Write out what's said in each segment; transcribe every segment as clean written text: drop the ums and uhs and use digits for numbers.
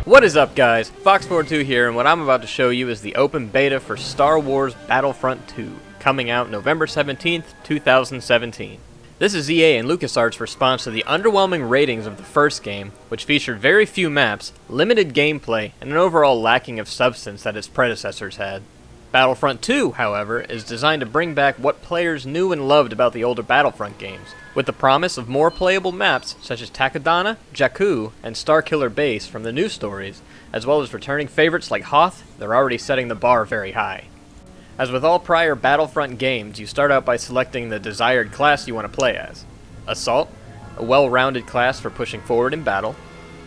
What is up, guys? Fox42 here, and what I'm about to show you is the open beta for Star Wars Battlefront 2, coming out November 17th, 2017. This is EA and LucasArts' response to the underwhelming ratings of the first game, which featured very few maps, limited gameplay, and an overall lacking of substance that its predecessors had. Battlefront 2, however, is designed to bring back what players knew and loved about the older Battlefront games, with the promise of more playable maps such as Takodana, Jakku, and Starkiller Base from the new stories, as well as returning favorites like Hoth. They're already setting the bar very high. As with all prior Battlefront games, you start out by selecting the desired class you want to play as. Assault, a well-rounded class for pushing forward in battle.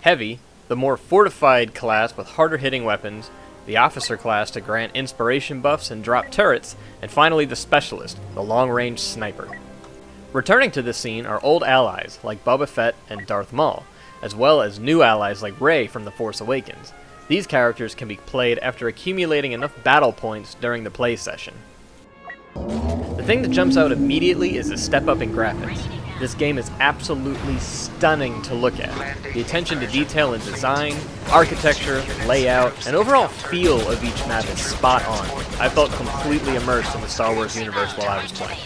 Heavy, the more fortified class with harder-hitting weapons. The Officer class to grant inspiration buffs and drop turrets, and finally the Specialist, the long-range sniper. Returning to the scene are old allies like Boba Fett and Darth Maul, as well as new allies like Rey from The Force Awakens. These characters can be played after accumulating enough battle points during the play session. The thing that jumps out immediately is the step up in graphics. This game is absolutely stunning to look at. The attention to detail in design, architecture, layout, and overall feel of each map is spot on. I felt completely immersed in the Star Wars universe while I was playing.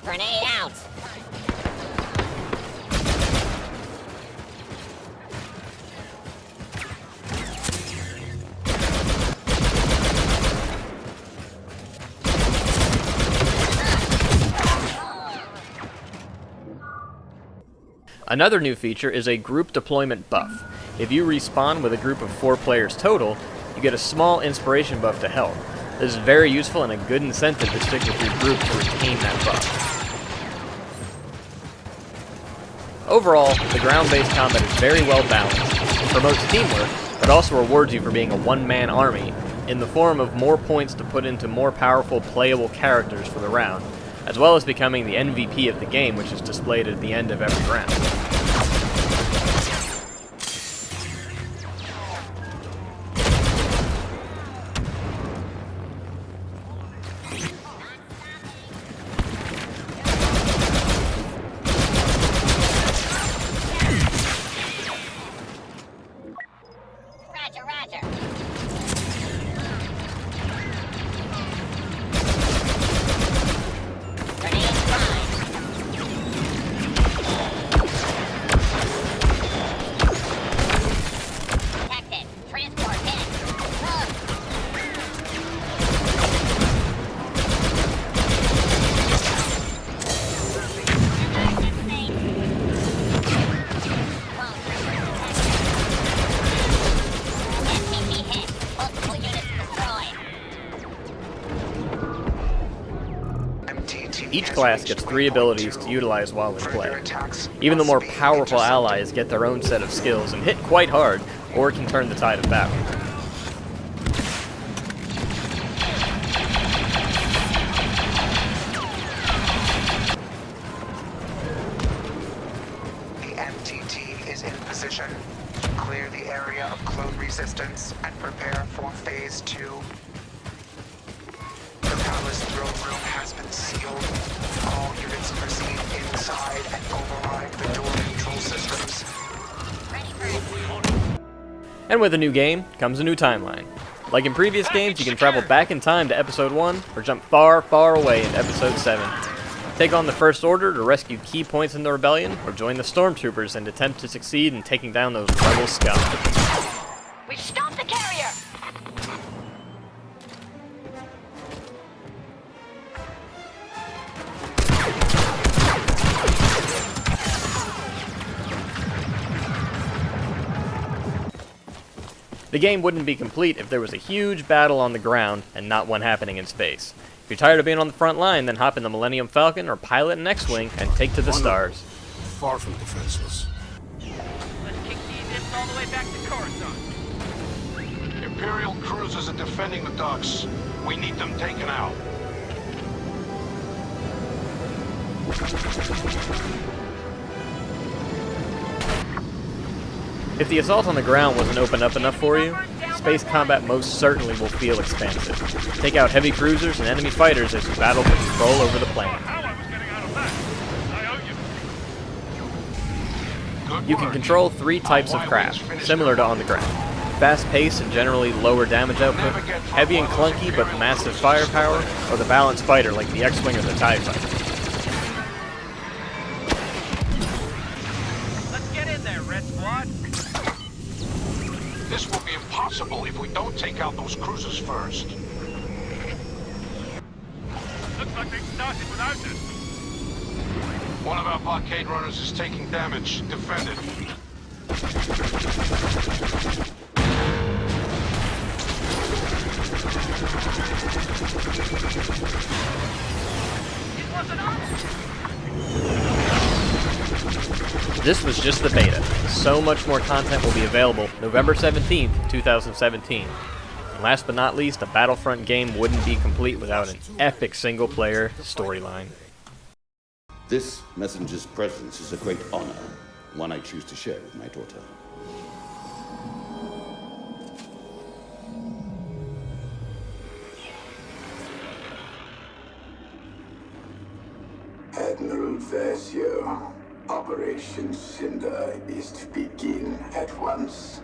Grenade out! Another new feature is a group deployment buff. If you respawn with a group of 4 players total, you get a small inspiration buff to health. This is very useful and a good incentive to stick with your group to retain that buff. Overall, the ground-based combat is very well balanced. It promotes teamwork, but also rewards you for being a one-man army, in the form of more points to put into more powerful playable characters for the round, as well as becoming the MVP of the game, which is displayed at the end of every round. Roger. Each class gets 3 abilities to utilize while in play. Even the more powerful allies get their own set of skills and hit quite hard, or can turn the tide of battle. The MTT is in position. Clear the area of clone resistance and prepare for Phase 2. The palace throne room has been sealed. All units proceed inside and override the door control systems. And with a new game comes a new timeline. Like in previous games, you can travel back in time to Episode 1 or jump far, far away into Episode 7. Take on the First Order to rescue key points in the rebellion, or join the Stormtroopers and attempt to succeed in taking down those rebel scum. We've stopped the carrier! The game wouldn't be complete if there was a huge battle on the ground and not one happening in space. If you're tired of being on the front line, then hop in the Millennium Falcon or pilot an X-Wing and take to the stars. Far from defenseless. Let's kick these in all the way back to Coruscant. Imperial cruisers are defending the docks. We need them taken out. If the assault on the ground wasn't opened up enough for you, space combat most certainly will feel expansive. Take out heavy cruisers and enemy fighters as you battle for control over the planet. How I was getting out of that? I owe you. Good You can work. control 3 types of craft, similar to on the ground. Fast pace and generally lower damage output, heavy and clunky but massive firepower, or the balanced fighter like the X-Wing or the TIE Fighter. Let's get in there, Red Squad. This will be impossible if we don't take out those cruisers first. Looks like they started without us. One of our blockade runners is taking damage. Defend it. It wasn't on. This was just the beta. So much more content will be available November 17th, 2017. And last but not least, a Battlefront game wouldn't be complete without an epic single-player storyline. This messenger's presence is a great honor, one I choose to share with my daughter. Admiral Versio, Operation Cinder is to begin at once.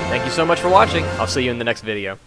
Thank you so much for watching. I'll see you in the next video.